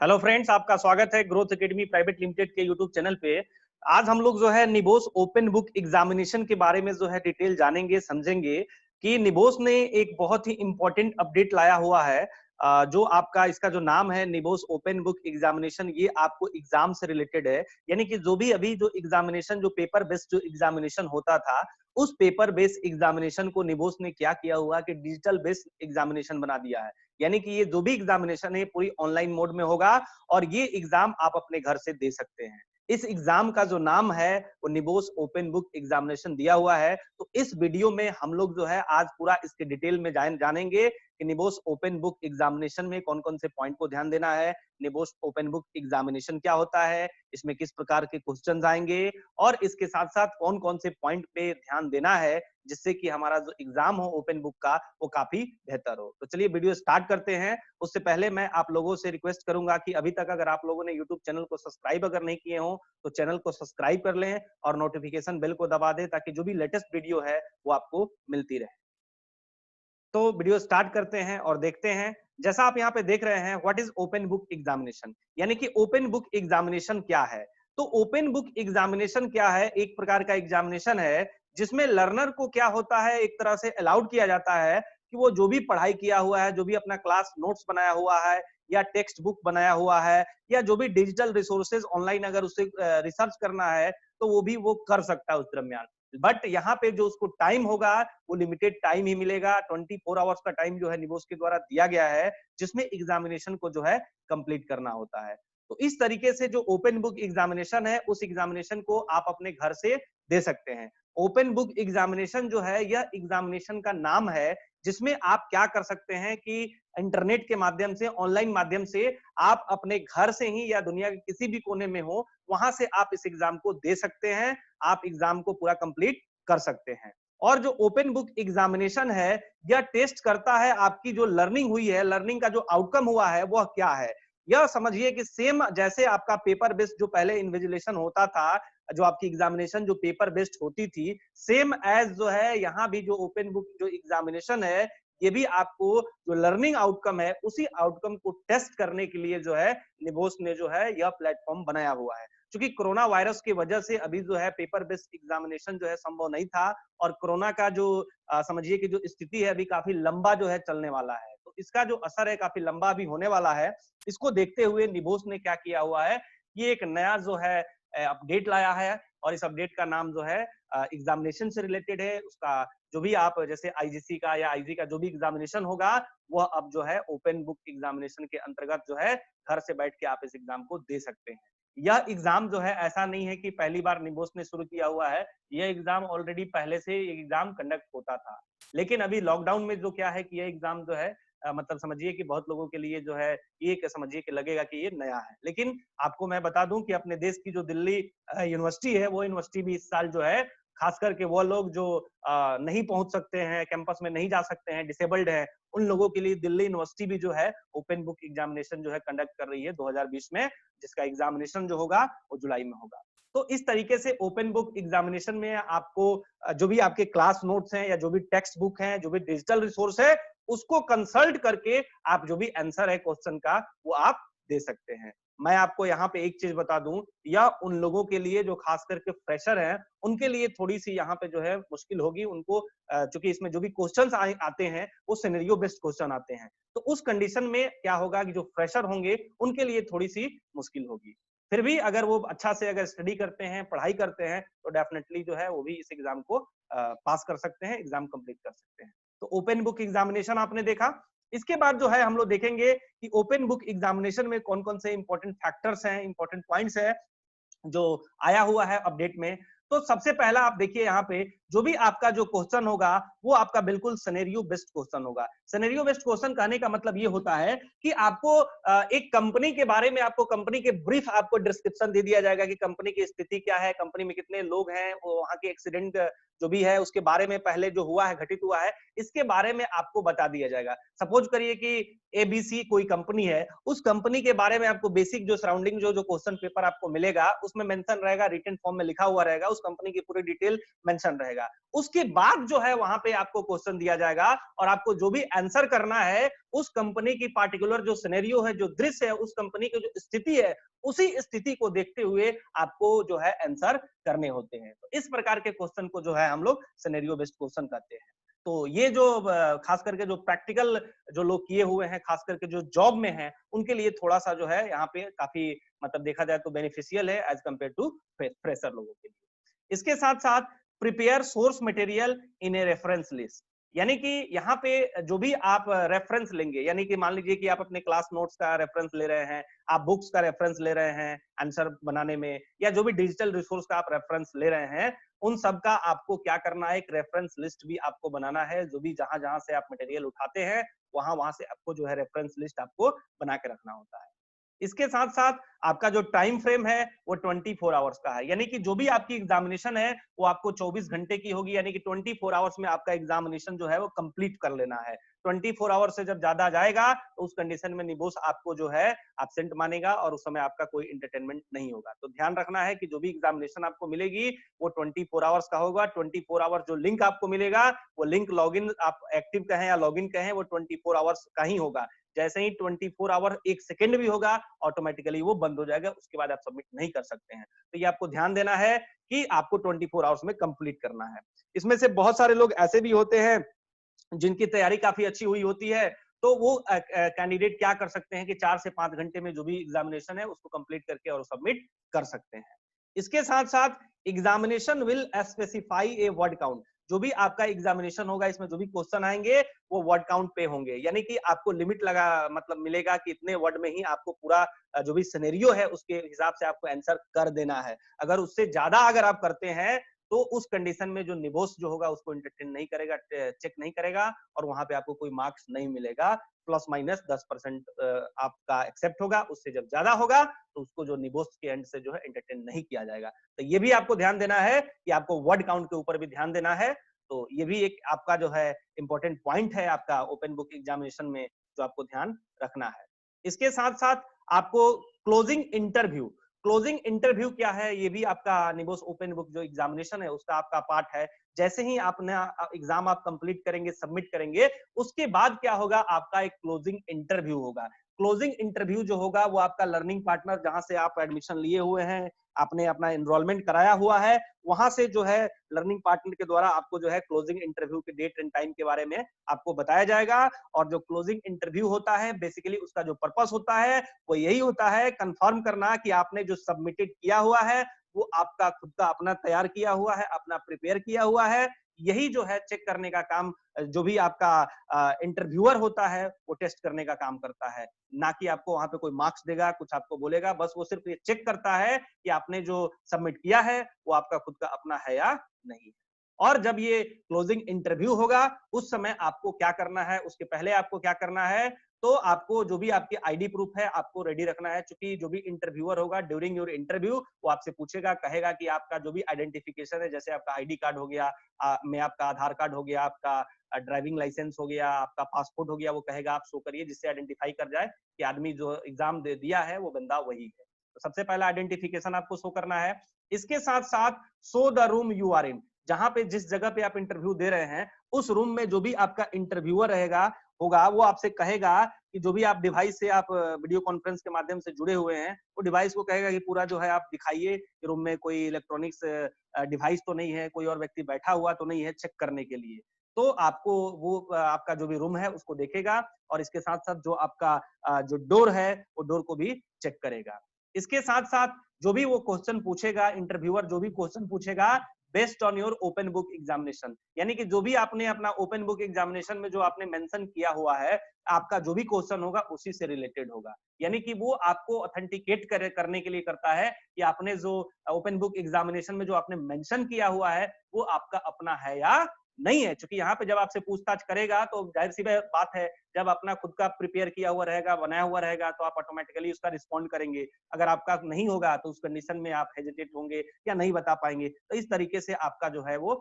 Hello friends, आपका स्वागत है ग्रोथ एकेडमी प्राइवेट लिमिटेड के यूट्यूब चैनल पे। आज हम लोग जो है निबोस ओपन बुक एग्जामिनेशन के बारे में जो है डिटेल जानेंगे, समझेंगे कि निबोस ने एक बहुत ही इंपॉर्टेंट अपडेट लाया हुआ है। जो आपका इसका जो नाम है निबोस ओपन बुक एग्जामिनेशन, ये आपको एग्जाम से रिलेटेड है। यानी कि जो भी अभी जो एग्जामिनेशन, जो पेपर बेस्ड जो एग्जामिनेशन होता था, उस पेपर बेस्ड एग्जामिनेशन को निबोस ने क्या किया हुआ कि डिजिटल बेस्ड एग्जामिनेशन बना दिया है। यानी कि ये जो भी एग्जामिनेशन है पूरी ऑनलाइन मोड में होगा और ये एग्जाम आप अपने घर से दे सकते हैं। इस एग्जाम का जो नाम है वो निबोस ओपन बुक एग्जामिनेशन दिया हुआ है। तो इस वीडियो में हम लोग जो है आज पूरा इसके डिटेल में जानेंगे कि निबोस ओपन बुक एग्जामिनेशन में कौन कौन से पॉइंट को ध्यान देना है, निबोस ओपन बुक एग्जामिनेशन क्या होता है, इसमें किस प्रकार के क्वेश्चंस आएंगे और इसके साथ साथ कौन कौन से पॉइंट पे ध्यान देना है जिससे कि हमारा जो एग्जाम हो ओपन बुक का वो काफी बेहतर हो। तो चलिए वीडियो स्टार्ट करते हैं। उससे पहले मैं आप लोगों से रिक्वेस्ट करूंगा कि अभी तक अगर आप लोगों ने यूट्यूब चैनल को सब्सक्राइब अगर नहीं किए हो तो चैनल को सब्सक्राइब कर लें और नोटिफिकेशन बेल को दबा दें ताकि जो भी लेटेस्ट वीडियो है वो आपको मिलती रहे। तो वीडियो स्टार्ट करते हैं और देखते हैं। जैसा आप यहाँ पे देख रहे हैं, what is open book examination, यानी कि ओपन बुक एग्जामिनेशन क्या है। तो ओपन बुक एग्जामिनेशन क्या है? एक प्रकार का एग्जामिनेशन है जिसमें लर्नर को क्या होता है, एक तरह से अलाउड किया जाता है कि वो जो भी पढ़ाई किया हुआ है, जो भी अपना क्लास नोट्स बनाया हुआ है या टेक्स्ट बुक बनाया हुआ है या जो भी डिजिटल रिसोर्सेज ऑनलाइन अगर उसे रिसर्च करना है तो वो भी वो कर सकता है उस दरमियान। बट यहाँ पे जो उसको टाइम होगा वो लिमिटेड टाइम ही मिलेगा। 24 आवर्स का टाइम जो है निबोस के द्वारा दिया गया है जिसमें एग्जामिनेशन को जो है कंप्लीट करना होता है। तो इस तरीके से जो ओपन बुक एग्जामिनेशन है उस एग्जामिनेशन को आप अपने घर से दे सकते हैं। ओपन बुक एग्जामिनेशन जो है यह एग्जामिनेशन का नाम है जिसमें आप क्या कर सकते हैं कि इंटरनेट के माध्यम से, ऑनलाइन माध्यम से आप अपने घर से ही या दुनिया के किसी भी कोने में हो वहां से आप इस एग्जाम को दे सकते हैं। आप एग्जाम को पूरा कंप्लीट कर सकते हैं। और जो ओपन बुक एग्जामिनेशन है यह टेस्ट करता है आपकी जो लर्निंग हुई है, लर्निंग का जो आउटकम हुआ है वह क्या है। यह समझिए कि सेम जैसे आपका पेपर बेस्ड जो पहले इन्विजिलेशन होता था, जो आपकी एग्जामिनेशन जो पेपर बेस्ड होती थी, सेम एज जो है यहाँ भी जो ओपन बुक जो एग्जामिनेशन है ये भी आपको जो लर्निंग आउटकम है उसी आउटकम को टेस्ट करने के लिए जो है निबोस ने जो है यह प्लेटफॉर्म बनाया हुआ है। क्योंकि कोरोना वायरस की वजह से अभी जो है पेपर बेस्ड एग्जामिनेशन जो है संभव नहीं था और कोरोना का जो समझिए कि जो स्थिति है अभी काफी लंबा जो है चलने वाला है, तो इसका जो असर है काफी लंबा भी होने वाला है। इसको देखते हुए निबोस ने क्या किया हुआ है, ये एक नया जो है अपडेट लाया है और इस अपडेट का नाम जो है एग्जामिनेशन से रिलेटेड है। उसका जो भी आप जैसे आईजीसी का या आईजी का जो भी एग्जामिनेशन होगा वह अब जो है ओपन बुक एग्जामिनेशन के अंतर्गत जो है घर से बैठ के आप इस एग्जाम को दे सकते हैं। यह एग्जाम जो है ऐसा नहीं है कि पहली बार निबोस ने शुरू किया हुआ है, यह एग्जाम ऑलरेडी पहले से एग्जाम कंडक्ट होता था। लेकिन अभी लॉकडाउन में जो क्या है कि यह एग्जाम जो है मतलब समझिए कि बहुत लोगों के लिए जो है ये समझिए कि लगेगा कि ये नया है। लेकिन आपको मैं बता दूं कि अपने देश की जो दिल्ली यूनिवर्सिटी है वो यूनिवर्सिटी भी इस साल जो है खास करके वो लोग जो नहीं पहुंच सकते हैं, कैंपस में नहीं जा सकते हैं, डिसेबल्ड है, उन लोगों के लिए दिल्ली यूनिवर्सिटी भी जो है ओपन बुक एग्जामिनेशन जो है कंडक्ट कर रही है 2020 में, जिसका एग्जामिनेशन जो होगा वो जुलाई में होगा। तो इस तरीके से ओपन बुक एग्जामिनेशन में आपको जो भी आपके क्लास नोट्स हैं या जो भी टेक्स्ट बुक हैं, जो भी डिजिटल रिसोर्स है, उसको कंसल्ट करके आप जो भी आंसर है क्वेश्चन का वो आप दे सकते हैं। मैं आपको यहाँ पे एक चीज बता दूं, या उन लोगों के लिए जो खास करके फ्रेशर हैं उनके लिए थोड़ी सी यहाँ पे जो है मुश्किल होगी उनको, चूंकि इसमें जो भी क्वेश्चंस आते हैं वो सिनेरियो बेस्ड क्वेश्चन आते हैं। तो उस कंडीशन में क्या होगा कि जो फ्रेशर होंगे उनके लिए थोड़ी सी मुश्किल होगी। फिर भी अगर वो अच्छा से अगर स्टडी करते हैं, पढ़ाई करते हैं तो डेफिनेटली जो है वो भी इस एग्जाम को पास कर सकते हैं, एग्जाम कंप्लीट कर सकते हैं। तो ओपन बुक एग्जामिनेशन आपने देखा। इसके बाद जो है हम लोग देखेंगे कि ओपन बुक एग्जामिनेशन में कौन कौन से इंपॉर्टेंट फैक्टर्स हैं, इंपॉर्टेंट पॉइंट्स है जो आया हुआ है अपडेट में। तो सबसे पहला आप देखिए यहाँ पे जो भी आपका जो क्वेश्चन होगा वो आपका बिल्कुल सिनेरियो बेस्ड क्वेश्चन होगा। सिनेरियो बेस्ड क्वेश्चन कहने का मतलब ये होता है कि आपको एक कंपनी के बारे में, आपको कंपनी के ब्रीफ आपको डिस्क्रिप्शन दे दिया जाएगा कि कंपनी की स्थिति क्या है, कंपनी में कितने लोग हैं, वो वहां के एक्सीडेंट जो भी है उसके बारे में, पहले जो हुआ है, घटित हुआ है, इसके बारे में आपको बता दिया जाएगा। सपोज करिए कि एबीसी कोई कंपनी है, उस कंपनी के बारे में आपको बेसिक जो सराउंडिंग जो जो क्वेश्चन पेपर आपको मिलेगा उसमें मेंशन रहेगा, रिटन फॉर्म में लिखा हुआ रहेगा, उस कंपनी की पूरी डिटेल मेंशन रहेगा। उसके बाद जो है वहां पे आपको क्वेश्चन दिया जाएगा और आपको जो भी आंसर करना है उस कंपनी की पार्टिकुलर जो सिनेरियो है, जो दृश्य है, उस कंपनी की जो स्थिति है, उसी स्थिति को देखते हुए आपको जो है आंसर करने होते हैं। तो इस प्रकार के क्वेश्चन को जो है हम लोग सिनेरियो बेस्ड क्वेश्चन कहते हैं। तो ये जो खास करके जो प्रैक्टिकल जो लोग किए हुए हैं, खास करके जो जॉब में हैं, उनके लिए थोड़ा सा जो है यहाँ पे काफी मतलब देखा जाए तो बेनिफिशियल है एज कम्पेयर टू फ्रेशर लोगों के लिए। इसके साथ साथ prepare source material in a reference list, यानी कि यहाँ पे जो भी आप रेफरेंस लेंगे, यानी कि मान लीजिए कि आप अपने क्लास नोट्स का रेफरेंस ले रहे हैं, आप बुक्स का रेफरेंस ले रहे हैं आंसर बनाने में, या जो भी डिजिटल रिसोर्स का आप रेफरेंस ले रहे हैं, उन सब का आपको क्या करना है, एक रेफरेंस लिस्ट भी आपको बनाना है। जो भी जहां जहां से आप मटेरियल उठाते हैं, वहां वहां से आपको जो है रेफरेंस लिस्ट आपको बना के रखना होता है। इसके साथ साथ आपका जो टाइम फ्रेम है वो 24 आवर्स का है, यानी कि जो भी आपकी एग्जामिनेशन है वो आपको 24 घंटे की होगी, यानी कि 24 आवर्स में आपका एग्जामिनेशन जो है वो कंप्लीट कर लेना है। 24 आवर्स से जब ज्यादा जाएगा तो उस कंडीशन में निबोस आपको जो है एब्सेंट मानेगा और उस समय आपका कोई एंटरटेनमेंट नहीं होगा। तो ध्यान रखना है कि जो भी एग्जामिनेशन आपको मिलेगी वो 24 आवर्स का होगा। 24 आवर्स जो लिंक आपको मिलेगा वो लिंक लॉगिन आप एक्टिव कहें या लॉगिन कहें, वो 24 आवर्स का ही होगा। जैसे ही 24 आवर 1 सेकंड भी होगा ऑटोमेटिकली वो बंद हो जाएगा, उसके बाद आप सबमिट नहीं कर सकते हैं। तो ये आपको ध्यान देना है कि आपको 24 आवर्स में कंप्लीट करना है। इसमें से बहुत सारे लोग ऐसे भी होते हैं जिनकी तैयारी काफी अच्छी हुई होती है, तो वो कैंडिडेट क्या कर सकते हैं कि 4 से 5 घंटे में जो भी एग्जामिनेशन है उसको कंप्लीट करके और सबमिट कर सकते हैं। इसके साथ साथ examination will specify a word count, जो भी आपका एग्जामिनेशन होगा इसमें जो भी क्वेश्चन आएंगे वो वर्ड काउंट पे होंगे, यानी कि आपको लिमिट लगा मतलब मिलेगा कि इतने वर्ड में ही आपको पूरा जो भी सिनेरियो है उसके हिसाब से आपको आंसर कर देना है। अगर उससे ज्यादा अगर आप करते हैं तो उस कंडीशन में जो निबोस जो होगा उसको एंटरटेन नहीं करेगा, चेक नहीं करेगा, और वहां पे आपको कोई मार्क्स नहीं मिलेगा। प्लस माइनस 10% आपका एक्सेप्ट होगा, उससे जब ज्यादा होगा तो उसको जो निबोस के एंड से जो है एंटरटेन नहीं किया जाएगा। तो ये भी आपको ध्यान देना है कि आपको वर्ड काउंट के ऊपर भी ध्यान देना है। तो ये भी एक आपका जो है इंपॉर्टेंट पॉइंट है आपका ओपन बुक एग्जामिनेशन में, जो आपको ध्यान रखना है। इसके साथ साथ आपको क्लोजिंग इंटरव्यू, क्लोजिंग इंटरव्यू क्या है, ये भी आपका निबोस ओपन बुक जो एग्जामिनेशन है उसका आपका पार्ट है। जैसे ही आपने एग्जाम आप कंप्लीट करेंगे, सबमिट करेंगे, उसके बाद क्या होगा, आपका एक क्लोजिंग इंटरव्यू होगा। क्लोजिंग इंटरव्यू जो होगा वो आपका लर्निंग पार्टनर, जहां से आप एडमिशन लिए हुए हैं, आपने अपना एनरोलमेंट कराया हुआ है, वहां से जो है लर्निंग पार्टनर के द्वारा आपको जो है क्लोजिंग इंटरव्यू के डेट एंड टाइम के बारे में आपको बताया जाएगा। और जो क्लोजिंग इंटरव्यू होता है बेसिकली उसका जो पर्पस होता है वो यही होता है, कंफर्म करना कि आपने जो सबमिटेड किया हुआ है वो आपका खुद का अपना तैयार किया हुआ है, अपना प्रिपेयर किया हुआ है। यही जो है चेक करने का काम जो भी आपका इंटरव्यूअर होता है वो टेस्ट करने का काम करता है, ना कि आपको वहां पे कोई मार्क्स देगा, कुछ आपको बोलेगा। बस वो सिर्फ ये चेक करता है कि आपने जो सबमिट किया है वो आपका खुद का अपना है या नहीं। और जब ये क्लोजिंग इंटरव्यू होगा उस समय आपको क्या करना है, उसके पहले आपको क्या करना है, तो आपको जो भी आपकी आईडी प्रूफ है आपको रेडी रखना है, क्योंकि जो भी इंटरव्यूअर होगा ड्यूरिंग योर इंटरव्यू वो आपसे पूछेगा, कहेगा कि आपका जो भी आइडेंटिफिकेशन है, जैसे आपका आईडी कार्ड हो गया, में आपका आधार कार्ड हो गया, आपका ड्राइविंग लाइसेंस हो गया, आपका पासपोर्ट हो गया, वो कहेगा आप शो करिए, जिससे आइडेंटिफाई कर जाए कि आदमी जो एग्जाम दे दिया है वो बंदा वही है। तो सबसे पहला आइडेंटिफिकेशन आपको शो करना है। इसके साथ साथ show the room you are in, जहां पे जिस जगह पे आप इंटरव्यू दे रहे हैं उस रूम में जो भी आपका इंटरव्यूअर रहेगा होगा वो आपसे कहेगा कि जो भी आप डिवाइस से आप वीडियो कॉन्फ्रेंस के माध्यम से जुड़े हुए हैं वो डिवाइस को कहेगा कि पूरा जो है आप दिखाइए, रूम में कोई इलेक्ट्रॉनिक्स डिवाइस तो नहीं है, कोई और व्यक्ति बैठा हुआ तो नहीं है, चेक करने के लिए। तो आपको वो आपका जो भी रूम है उसको देखेगा, और इसके साथ साथ जो आपका जो डोर है वो डोर को भी चेक करेगा। इसके साथ साथ जो भी वो क्वेश्चन पूछेगा, इंटरव्यूअर जो भी क्वेश्चन पूछेगा based on your open book examination, यानी कि जो भी आपने अपना ओपन बुक एग्जामिनेशन में जो आपने मेंशन किया हुआ है, आपका जो भी क्वेश्चन होगा उसी से रिलेटेड होगा। यानी कि वो आपको ऑथेंटिकेट करने के लिए करता है कि आपने जो ओपन बुक एग्जामिनेशन में जो आपने मेंशन किया हुआ है वो आपका अपना है या नहीं है। क्योंकि यहाँ पे जब आपसे पूछताछ करेगा तो जाहिर सी बात है, जब अपना खुद का प्रिपेयर किया हुआ रहेगा, बनाया हुआ रहेगा, तो आप ऑटोमेटिकली उसका रिस्पॉन्ड करेंगे। अगर आपका नहीं होगा तो उस कंडीशन में आप हेजिटेट होंगे या नहीं बता पाएंगे। तो इस तरीके से आपका जो है वो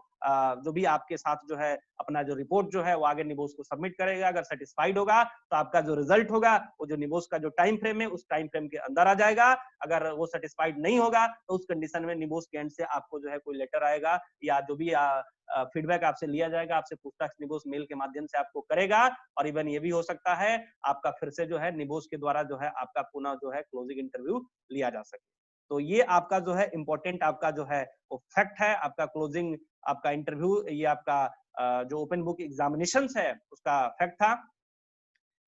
जो भी आपके साथ जो है अपना जो रिपोर्ट जो है वो आगे निबोस को सबमिट करेगा। अगर सेटिस्फाइड होगा तो आपका जो रिजल्ट होगा वो जो निबोस का जो टाइम फ्रेम है उस टाइम फ्रेम के अंदर आ जाएगा। अगर वो सेटिस्फाइड नहीं होगा तो उस कंडीशन में निबोस के एंड से आपको जो है कोई लेटर आएगा, या जो भी फीडबैक आपसे लिया जाएगा, आपसे पूछताछ निबोस मेल के माध्यम से आपको करेगा। और इवन ये भी हो सकता है आपका फिर से जो है निबोस के द्वारा जो है आपका पुनः जो है क्लोजिंग इंटरव्यू लिया जा सके। तो ये आपका जो है इंपॉर्टेंट आपका जो है वो फैक्ट है, आपका क्लोजिंग आपका इंटरव्यू, ये आपका जो ओपन बुक एग्जामिनेशन है उसका फैक्ट था।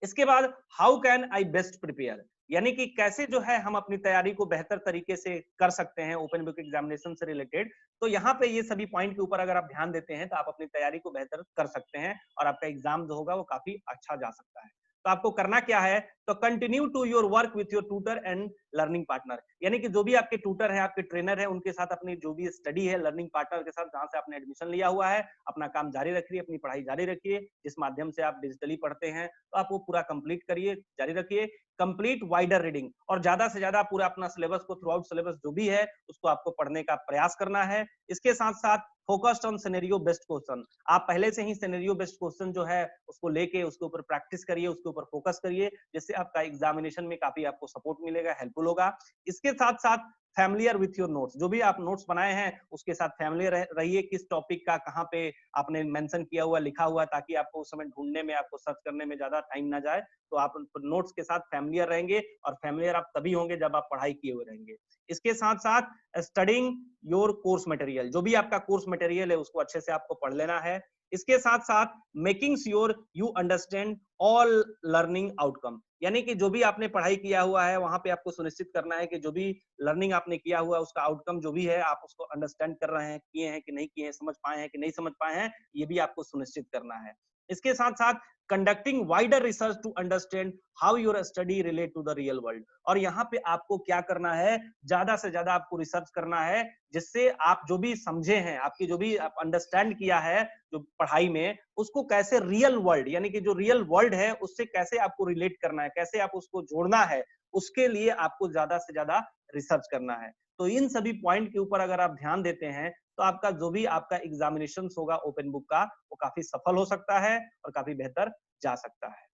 इसके बाद how can I best prepare, यानी कि कैसे जो है हम अपनी तैयारी को बेहतर तरीके से कर सकते हैं ओपन बुक एग्जामिनेशन से रिलेटेड। तो यहाँ पे ये सभी पॉइंट के ऊपर अगर आप ध्यान देते हैं तो आप अपनी तैयारी को बेहतर कर सकते हैं और आपका एग्जाम जो होगा वो काफी अच्छा जा सकता है। तो आपको करना क्या है, तो continue to your work with your tutor and learning partner, यानी कि जो भी आपके ट्यूटर है, आपके ट्रेनर है, उनके साथ अपनी जो भी स्टडी है, लर्निंग पार्टनर के साथ जहां से आपने एडमिशन लिया हुआ है, अपना काम जारी रखिए, अपनी पढ़ाई जारी रखिए। जिस माध्यम से आप डिजिटली पढ़ते हैं तो आप वो पूरा कंप्लीट करिए, जारी रखिए। कंप्लीट वाइडर रीडिंग, और ज्यादा से ज्यादा पूरा अपना सिलेबस को, थ्रू आउट सिलेबस जो भी है उसको आपको पढ़ने का प्रयास करना है। इसके साथ साथ focused on scenario based question, आप पहले से ही सिनेरियो बेस्ड क्वेश्चन जो है उसको लेके उसके ऊपर प्रैक्टिस करिए, उसके ऊपर फोकस करिए, जिससे आपका एग्जामिनेशन में काफी आपको सपोर्ट मिलेगा, हेल्पफुल होगा। इसके साथ साथ फैमिलियर विथ योर नोट्स, जो भी आप नोट्स बनाए हैं उसके साथ फैमिलियर रहिए, किस टॉपिक का कहाँ पे आपने मेंशन किया हुआ, लिखा हुआ, ताकि आपको उस समय ढूंढने में, आपको सर्च करने में ज्यादा टाइम ना जाए। तो आप नोट्स के साथ फैमिलियर रहेंगे, और फैमिलियर आप तभी होंगे जब आप पढ़ाई किए हुए रहेंगे। इसके साथ साथ स्टडिंग योर कोर्स मटेरियल, जो भी आपका कोर्स मटेरियल है उसको अच्छे से आपको पढ़ लेना है। इसके साथ साथ making sure you understand all learning outcome, यानी कि जो भी आपने पढ़ाई किया हुआ है वहां पे आपको सुनिश्चित करना है कि जो भी लर्निंग आपने किया हुआ है उसका आउटकम जो भी है आप उसको अंडरस्टैंड कर रहे हैं, किए हैं कि नहीं किए हैं, समझ पाए हैं कि नहीं समझ पाए हैं, ये भी आपको सुनिश्चित करना है। इसके साथ साथ conducting wider research to understand how your study relate to the real world, और यहाँ पे आपको क्या करना है, ज्यादा से ज्यादा आपको रिसर्च करना है, जिससे आप जो भी समझे हैं, आपकी जो भी आप अंडरस्टैंड किया है जो पढ़ाई में, उसको कैसे रियल वर्ल्ड, यानी कि जो रियल वर्ल्ड है उससे कैसे आपको रिलेट करना है, कैसे आप उसको जोड़ना है, उसके लिए आपको ज्यादा से ज्यादा रिसर्च करना है। तो इन सभी पॉइंट के ऊपर अगर आप ध्यान देते हैं तो आपका जो भी आपका एग्जामिनेशन होगा ओपन बुक का, वो काफी सफल हो सकता है और काफी बेहतर जा सकता है।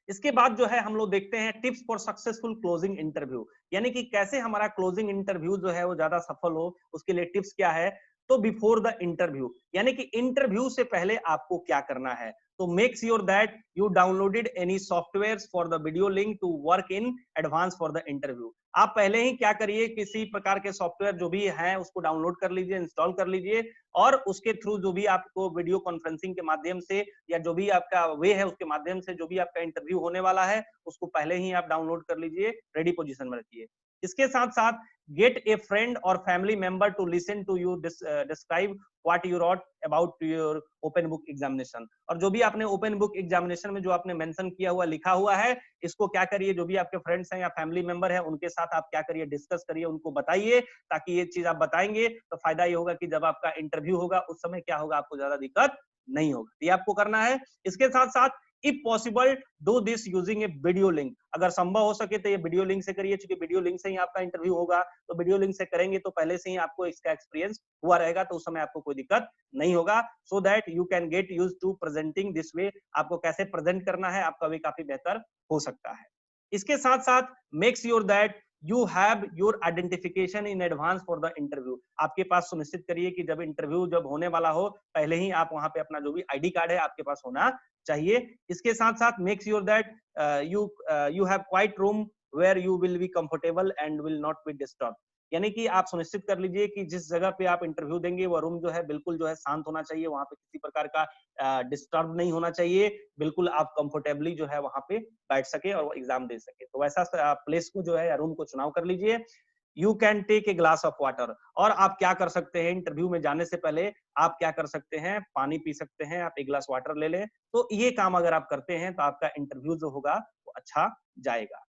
इसके बाद जो है हम लोग देखते हैं tips for successful closing interview, यानी कि कैसे हमारा क्लोजिंग इंटरव्यू जो है वो ज्यादा सफल हो, उसके लिए टिप्स क्या है। तो बिफोर द इंटरव्यू, यानी कि इंटरव्यू से पहले आपको क्या करना है, तो make sure that you downloaded any software for the video link to work in advance for the interview. आप पहले ही क्या करिए, किसी प्रकार के सॉफ्टवेयर जो भी है उसको डाउनलोड कर लीजिए, इंस्टॉल कर लीजिए, और उसके थ्रू जो भी आपको वीडियो कॉन्फ्रेंसिंग के माध्यम से या जो भी आपका वे है उसके माध्यम से जो भी आपका इंटरव्यू होने वाला है उसको पहले ही आप डाउनलोड कर लीजिए, रेडी पोजीशन में रखिए। इसके साथ साथ गेट ए फ्रेंड और family member to listen to you describe what you wrote about your open book examination, और जो भी आपने ओपन बुक एग्जामिनेशन में जो आपने मेंशन किया हुआ, लिखा हुआ है, इसको क्या करिए, जो भी आपके फ्रेंड्स हैं या फैमिली मेंबर है उनके साथ आप क्या करिए, डिस्कस करिए, उनको बताइए, ताकि ये चीज आप बताएंगे तो फायदा ये होगा कि जब आपका इंटरव्यू होगा उस समय क्या होगा, आपको ज्यादा दिक्कत नहीं होगा। ये आपको करना है। इसके साथ साथ if possible do this using A video link, अगर संभव हो सके तो ये वीडियो लिंक से करिए, क्योंकि वीडियो लिंक से ही आपका इंटरव्यू होगा, तो वीडियो लिंक से करेंगे तो पहले से ही आपको इसका एक्सपीरियंस हुआ रहेगा, तो उस समय आपको कोई दिक्कत नहीं होगा। So that you can get use to presenting this way, आपको कैसे प्रेजेंट करना है आपका वे काफी बेहतर हो सकता है। इसके साथ साथ make sure that you have your identification in advance for the interview, आपके पास सुनिश्चित करिए कि जब इंटरव्यू जब होने वाला हो पहले ही आप वहां पे अपना जो भी आईडी कार्ड है आपके पास होना चाहिए। इसके साथ साथ make sure that you have quiet room where you will be comfortable and will not be disturb, यानी कि आप सुनिश्चित कर लीजिए कि जिस जगह पे आप इंटरव्यू देंगे वो रूम जो है बिल्कुल जो है शांत होना चाहिए, वहां पे किसी प्रकार का डिस्टर्ब नहीं होना चाहिए, बिल्कुल आप कंफर्टेबली जो है वहां पे बैठ सके और वो एग्जाम दे सके। तो वैसा प्लेस को जो है या रूम को चुनाव कर लीजिए। You can take a glass of water, और आप क्या कर सकते हैं, इंटरव्यू में जाने से पहले आप क्या कर सकते हैं, पानी पी सकते हैं, आप एक गिलास वाटर ले लें। तो ये काम अगर आप करते हैं तो आपका इंटरव्यू जो होगा वो अच्छा जाएगा।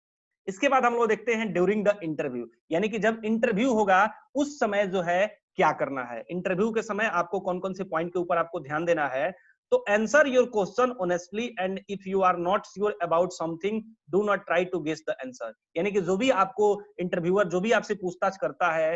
इसके बाद हम लोग देखते हैं ड्यूरिंग द इंटरव्यू, यानी कि जब इंटरव्यू होगा उस समय जो है क्या करना है, इंटरव्यू के समय आपको कौन कौन से पॉइंट के ऊपर आपको ध्यान देना है। तो answer your question honestly and if you are not sure about something do not try to guess the answer, यानी कि जो भी आपको इंटरव्यूअर जो भी आपसे पूछताछ करता है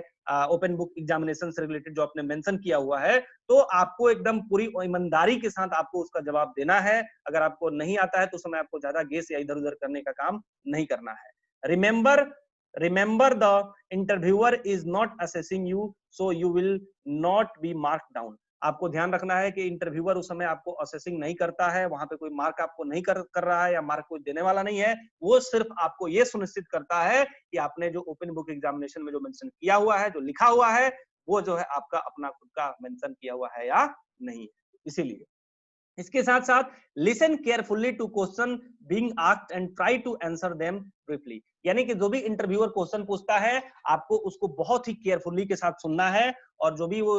ओपन बुक एग्जामिनेशन से रिलेटेड जो आपने मेंशन किया हुआ है, तो आपको एकदम पूरी ईमानदारी के साथ आपको उसका जवाब देना है। अगर आपको नहीं आता है तो उस समय आपको ज्यादा गेस या इधर उधर करने का काम नहीं करना है। Remember the interviewer is not assessing you, so you will not be marked down, आपको ध्यान रखना है कि इंटरव्यूअर उस समय आपको असेसिंग नहीं करता है, वहां पे कोई मार्क आपको नहीं कर रहा है या मार्क कोई देने वाला नहीं है। वो सिर्फ आपको ये सुनिश्चित करता है कि आपने जो ओपन बुक एग्जामिनेशन में जो मेंशन किया हुआ है, जो लिखा हुआ है, वो जो है आपका अपना खुद का मेंशन किया हुआ है या नहीं। इसीलिए इसके साथ साथ listen carefully to question being asked and try to answer them briefly, यानी कि जो भी इंटरव्यूअर क्वेश्चन पूछता है आपको उसको बहुत ही केयरफुली के साथ सुनना है, और जो भी वो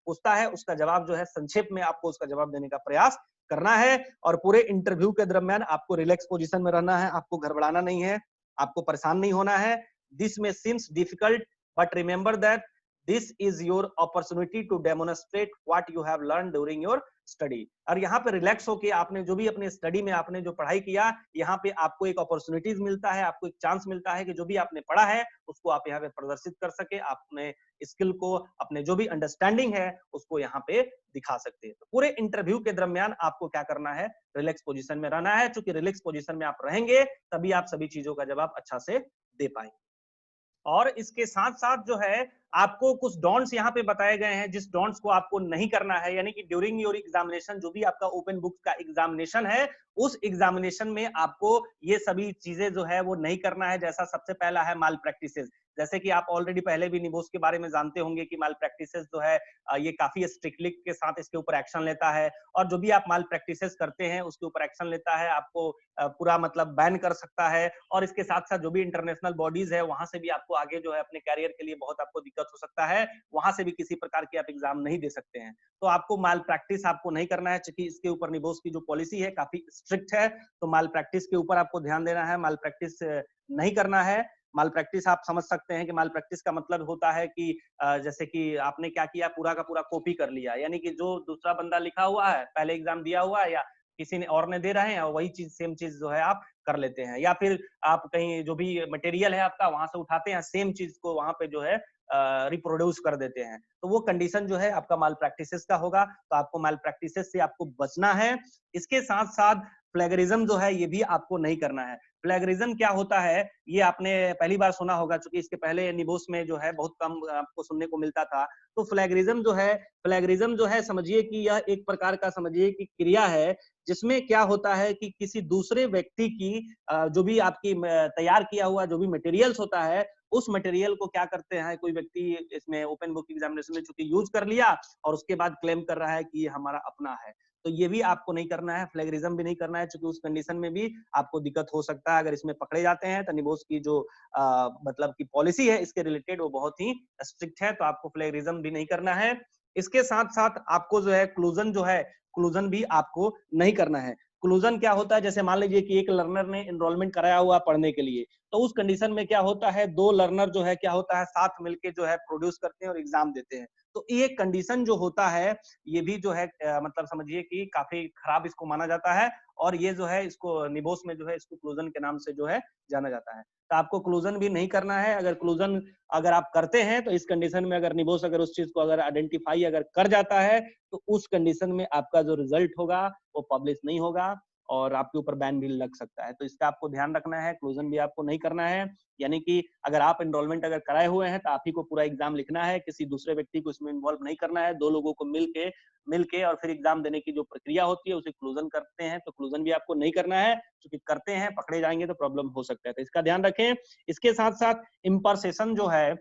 पूछता है उसका जवाब जो है संक्षेप में आपको उसका जवाब देने का प्रयास करना है। और पूरे इंटरव्यू के दरमियान आपको रिलैक्स पोजीशन में रहना है, आपको घबराना नहीं है, आपको परेशान नहीं होना है। This may seems difficult but remember that this is your opportunity to demonstrate what you have learn during your study. और यहाँ पे रिलैक्स होके आपने जो भी अपने स्टडी में आपने जो पढ़ाई किया, यहाँ पे आपको एक अपॉर्चुनिटीज मिलता है, आपको एक चांस मिलता है कि जो भी आपने पढ़ा है उसको आप यहाँ पे प्रदर्शित कर सके, अपने स्किल को, अपने जो भी अंडरस्टैंडिंग है उसको यहाँ पे दिखा सकते हैं। तो पूरे इंटरव्यू के दरमियान आपको क्या करना है, रिलैक्स पोजीशन में रहना है। चूंकि रिलैक्स पोजीशन में आप रहेंगे तभी आप सभी चीजों का जवाब अच्छा से दे पाएंगे। और इसके साथ साथ जो है आपको कुछ डॉन्ट्स यहाँ पे बताए गए हैं, जिस डॉन्ट्स को आपको नहीं करना है, यानी कि ड्यूरिंग योर एग्जामिनेशन जो भी आपका ओपन बुक का एग्जामिनेशन है, उस एग्जामिनेशन में आपको ये सभी चीजें जो है वो नहीं करना है। जैसा सबसे पहला है माल प्रैक्टिसेस। जैसे कि आप ऑलरेडी पहले भी निबोस के बारे में जानते होंगे कि माल प्रैक्टिसेस जो है ये काफी स्ट्रिक्टली के साथ इसके ऊपर एक्शन लेता है, और जो भी आप माल प्रैक्टिसेस करते हैं उसके ऊपर एक्शन लेता है, आपको पूरा मतलब बैन कर सकता है। और इसके साथ साथ जो भी इंटरनेशनल बॉडीज है वहां से भी आपको आगे जो है अपने कैरियर के लिए बहुत आपको दिक्कत हो सकता है, वहां से भी किसी प्रकार की आप एग्जाम नहीं दे सकते हैं। तो आपको माल प्रैक्टिस आपको नहीं करना है, क्योंकि इसके ऊपर निबोस की जो पॉलिसी है काफी स्ट्रिक्ट है। तो माल प्रैक्टिस के ऊपर आपको ध्यान देना है, माल प्रैक्टिस नहीं करना है। माल प्रैक्टिस आप समझ सकते हैं कि माल प्रैक्टिस का मतलब होता है कि जैसे कि आपने क्या किया, पूरा का पूरा कॉपी कर लिया, यानी कि जो दूसरा बंदा लिखा हुआ है, पहले एग्जाम दिया हुआ है या किसी ने और ने दे रहे हैं, और वही चीज सेम चीज जो है आप कर लेते हैं। या फिर आप कहीं जो भी मटेरियल है आपका वहां से उठाते हैं, सेम चीज को वहां पे जो है रिप्रोड्यूस कर देते हैं। तो वो कंडीशन जो है आपका माल प्रैक्टिसेस का होगा। तो आपको माल प्रैक्टिसेस से आपको बचना है। इसके साथ साथ प्लेगरिज्म जो है ये भी आपको नहीं करना है। प्लेगरिज्म क्या होता है ये आपने पहली बार सुना होगा, क्योंकि इसके पहले निबोस में जो है बहुत कम आपको सुनने को मिलता था। तो प्लेगरिज्म जो है समझिए कि यह एक प्रकार का समझिए कि क्रिया है, जिसमें क्या होता है कि किसी दूसरे व्यक्ति की जो भी आपकी तैयार किया हुआ जो भी मटेरियल्स होता है, उस मटेरियल को क्या करते हैं कोई व्यक्ति इसमें ओपन बुक एग्जामिनेशन में चूंकि यूज कर लिया, और उसके बाद क्लेम कर रहा है कि ये हमारा अपना है। तो ये भी आपको नहीं करना है, फ्लैगरिज्म भी नहीं करना है, क्योंकि उस कंडीशन में भी आपको दिक्कत हो सकता है। अगर इसमें पकड़े जाते हैं तो निबोस की जो मतलब की पॉलिसी है इसके रिलेटेड वो बहुत ही स्ट्रिक्ट है, तो आपको फ्लैगरिज्म भी नहीं करना है। इसके साथ साथ आपको जो है क्लूजन जो है, क्लूजन भी आपको नहीं करना है। क्लूजन क्या होता है, जैसे मान लीजिए कि एक लर्नर ने एनरोलमेंट कराया हुआ पढ़ने के लिए, तो उस कंडीशन में क्या होता है, दो लर्नर जो है क्या होता है साथ मिलके जो है प्रोड्यूस करते हैं और एग्जाम देते हैं। तो ये कंडीशन जो होता है ये भी जो है मतलब समझिए कि काफी खराब इसको माना जाता है, और ये जो है इसको निबोस में जो है इसको क्लूजन के नाम से जो है जाना जाता है। तो आपको क्लूजन भी नहीं करना है। अगर क्लूजन अगर आप करते हैं तो इस कंडीशन में अगर निबोस अगर उस चीज को अगर आइडेंटिफाई अगर कर जाता है, तो उस कंडीशन में आपका जो रिजल्ट होगा वो पब्लिश नहीं होगा और आपके ऊपर बैन भी लग सकता है। तो इसका आपको ध्यान रखना है, क्लूजन भी आपको नहीं करना है। यानी कि अगर आप एनरोलमेंट अगर कराए हुए हैं तो आप ही को पूरा एग्जाम लिखना है, किसी दूसरे व्यक्ति को इसमें इन्वॉल्व नहीं करना है। दो लोगों को मिलके और फिर एग्जाम देने की जो प्रक्रिया होती है उसे क्लूजन करते हैं, तो क्लूजन भी आपको नहीं करना है, क्योंकि करते हैं पकड़े जाएंगे तो प्रॉब्लम हो सकता है। तो इसका ध्यान रखें। इसके साथ साथ इम्पर्सेशन जो है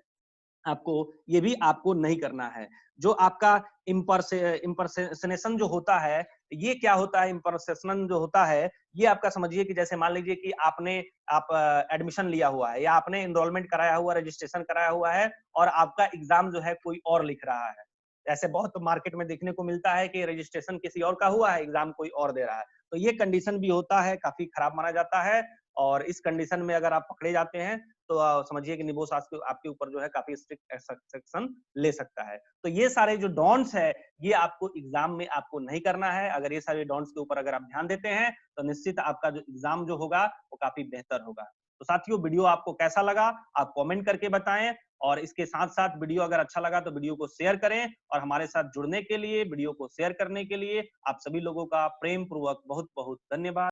आपको ये भी आपको नहीं करना है। जो आपका इम्पर्सेनेशन जो होता है, ये क्या होता है, इम्पर्सेशन जो होता है ये आपका समझिए कि जैसे मान लीजिए कि आप एडमिशन लिया हुआ है या आपने एनरोलमेंट कराया हुआ, रजिस्ट्रेशन कराया हुआ है, और आपका एग्जाम जो है कोई और लिख रहा है। ऐसे बहुत मार्केट में देखने को मिलता है कि रजिस्ट्रेशन किसी और का हुआ है, एग्जाम कोई और दे रहा है। तो ये कंडीशन भी होता है, काफी खराब माना जाता है। और इस कंडीशन में अगर आप पकड़े जाते हैं तो समझिए कि निबोस आपके ऊपर जो है काफी स्ट्रिक्ट सेक्शन ले सकता है। तो ये सारे जो डॉन्ट्स है ये आपको एग्जाम में आपको नहीं करना है। अगर ये सारे डॉन्ट्स के ऊपर अगर आप ध्यान देते हैं तो निश्चित आपका जो एग्जाम जो होगा वो काफी बेहतर होगा। तो साथियों वीडियो आपको कैसा लगा आप कमेंट करके बताएं, और इसके साथ साथ वीडियो अगर अच्छा लगा तो वीडियो को शेयर करें, और हमारे साथ जुड़ने के लिए, वीडियो को शेयर करने के लिए आप सभी लोगों का प्रेम पूर्वक बहुत बहुत धन्यवाद।